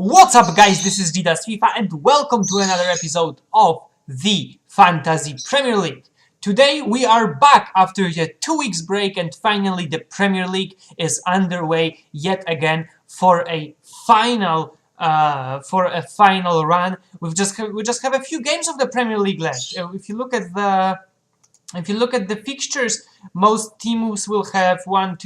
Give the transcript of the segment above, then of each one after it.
What's up guys, this is Didas FIFA and welcome to another episode of the Fantasy Premier League. Today we are back after a 2 weeks break and finally the Premier League is underway yet again for a final run. We just have a few games of the Premier League left. If you look at the fixtures, most teams will have 9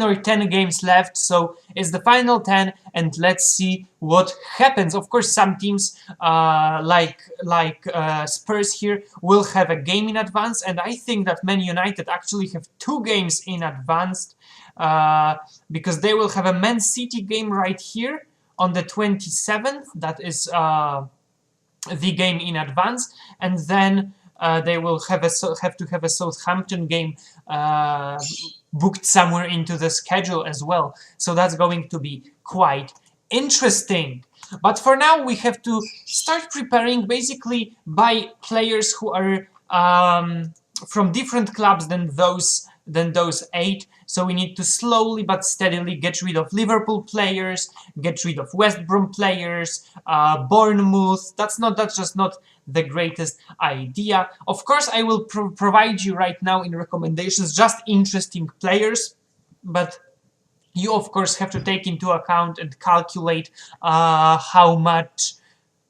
or 10 games left, so it's the final 10 and let's see what happens. Of course, some teams like Spurs here will have a game in advance, and I think that Man United actually have 2 games in advance because they will have a Man City game right here on the 27th. That is the game in advance, and then they will have to have a Southampton game booked somewhere into the schedule as well. So that's going to be quite interesting. But for now, we have to start preparing basically by players who are from different clubs than those 8. So we need to slowly but steadily get rid of Liverpool players, get rid of West Brom players, Bournemouth. That's just not the greatest idea. Of course, I will provide you right now in recommendations just interesting players, but you of course have to take into account and calculate how much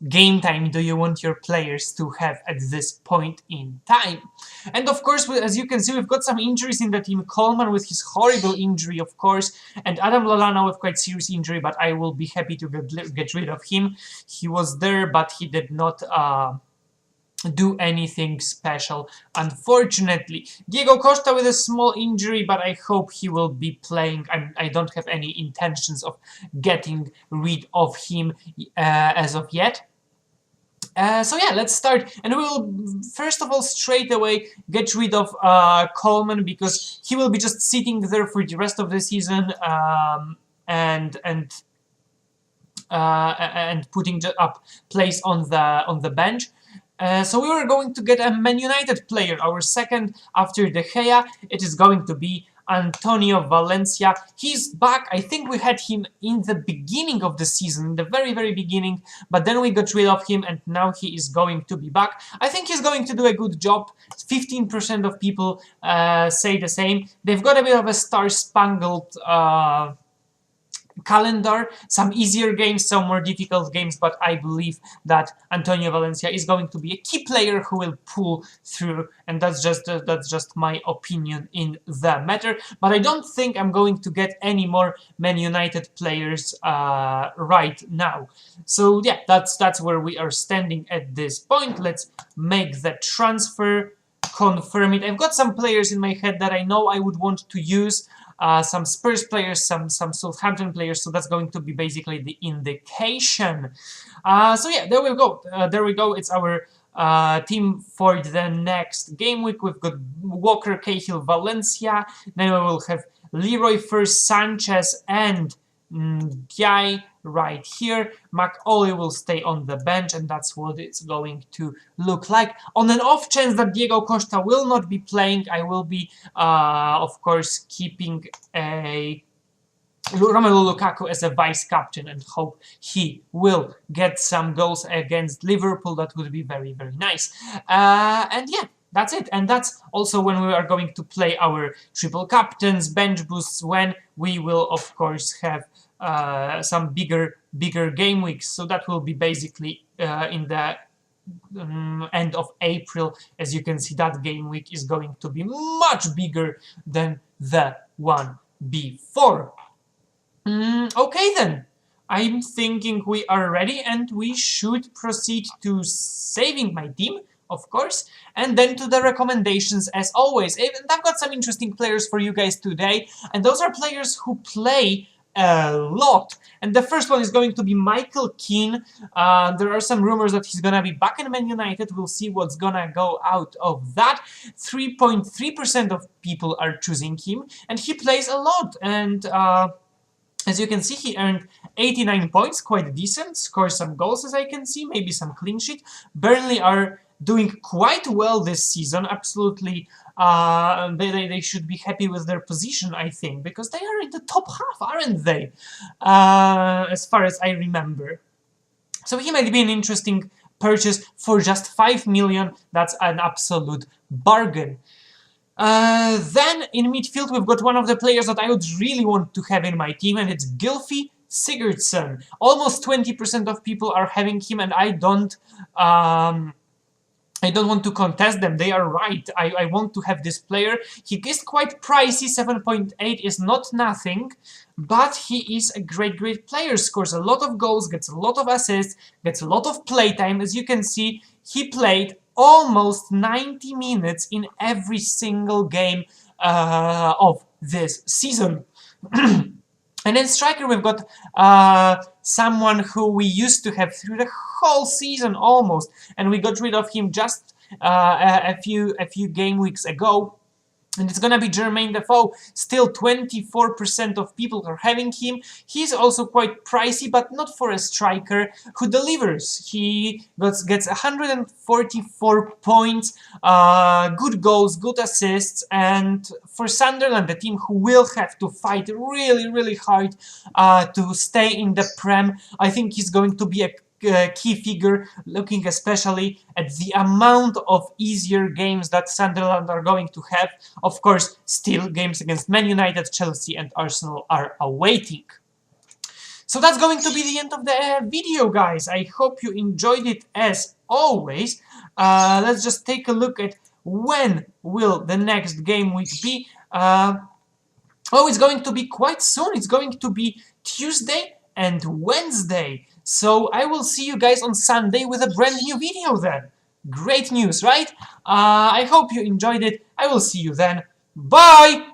game time do you want your players to have at this point in time. And of course, as you can see, we've got some injuries in the team. Coleman with his horrible injury, of course, and Adam Lallana with quite serious injury, but I will be happy to get rid of him. He was there, but he did not do anything special, unfortunately. Diego Costa with a small injury, but I hope he will be playing. I don't have any intentions of getting rid of him as of yet. So yeah, let's start, and we will first of all straight away get rid of Coleman, because he will be just sitting there for the rest of the season and putting up place on the bench. So we were going to get a Man United player, our second after De Gea. It is going to be Antonio Valencia. He's back. I think we had him in the beginning of the season, the very, very beginning, but then we got rid of him and now he is going to be back. I think he's going to do a good job. 15% of people say the same. They've got a bit of a star-spangled calendar, some easier games, some more difficult games, but I believe that Antonio Valencia is going to be a key player who will pull through, and that's just my opinion in the matter. But I don't think I'm going to get any more Man United players right now. So yeah, that's where we are standing at this point. Let's make the transfer, confirm it. I've got some players in my head that I know I would want to use. Some Spurs players, some Southampton players, so that's going to be basically the indication. So yeah, there we go. It's our team for the next game week. We've got Walker, Cahill, Valencia. Then we will have Leroy first, Sanchez, and Guy right here. McAuley will stay on the bench, and that's what it's going to look like. On an off chance that Diego Costa will not be playing, I will be, of course, keeping a Romelu Lukaku as a vice-captain and hope he will get some goals against Liverpool. That would be very, very nice. And yeah, that's it. And that's also when we are going to play our triple captains, bench boosts, when we will, of course, have some bigger game weeks. So that will be basically in the end of April. As you can see, that game week is going to be much bigger than the one before. Okay then, I'm thinking we are ready and we should proceed to saving my team, of course, and then to the recommendations as always. And I've got some interesting players for you guys today, and those are players who play a lot. And the first one is going to be Michael Keane. There are some rumors that he's gonna be back in Man United. We'll see what's gonna go out of that. 3.3% of people are choosing him, and he plays a lot. And as you can see, he earned 89 points, quite decent, scored some goals as I can see, maybe some clean sheet. Burnley are doing quite well this season. Absolutely, they should be happy with their position, I think, because they are in the top half, aren't they? As far as I remember. So he might be an interesting purchase for just 5 million. That's an absolute bargain. Then in midfield, we've got one of the players that I would really want to have in my team, and it's Gylfi Sigurdsson. Almost 20% of people are having him, and I don't want to contest them. They are right. I want to have this player. He is quite pricey. 7.8 is not nothing, but he is a great player. Scores a lot of goals, gets a lot of assists, gets a lot of playtime. As you can see, he played almost 90 minutes in every single game of this season. And in striker, we've got someone who we used to have through the whole season almost, and we got rid of him just a few game weeks ago. And it's gonna be Jermaine Defoe. Still 24% of people are having him. He's also quite pricey, but not for a striker who delivers. He gets 144 points, good goals, good assists, and for Sunderland, the team who will have to fight really hard to stay in the Prem, I think he's going to be a key figure, looking especially at the amount of easier games that Sunderland are going to have. Of course, still games against Man United, Chelsea and Arsenal are awaiting. So that's going to be the end of the video, guys. I hope you enjoyed it as always. Let's just take a look at when will the next game week be. Oh, it's going to be quite soon. It's going to be Tuesday and Wednesday. So I will see you guys on Sunday with a brand new video then. Great news, right? I hope you enjoyed it. I will see you then. Bye!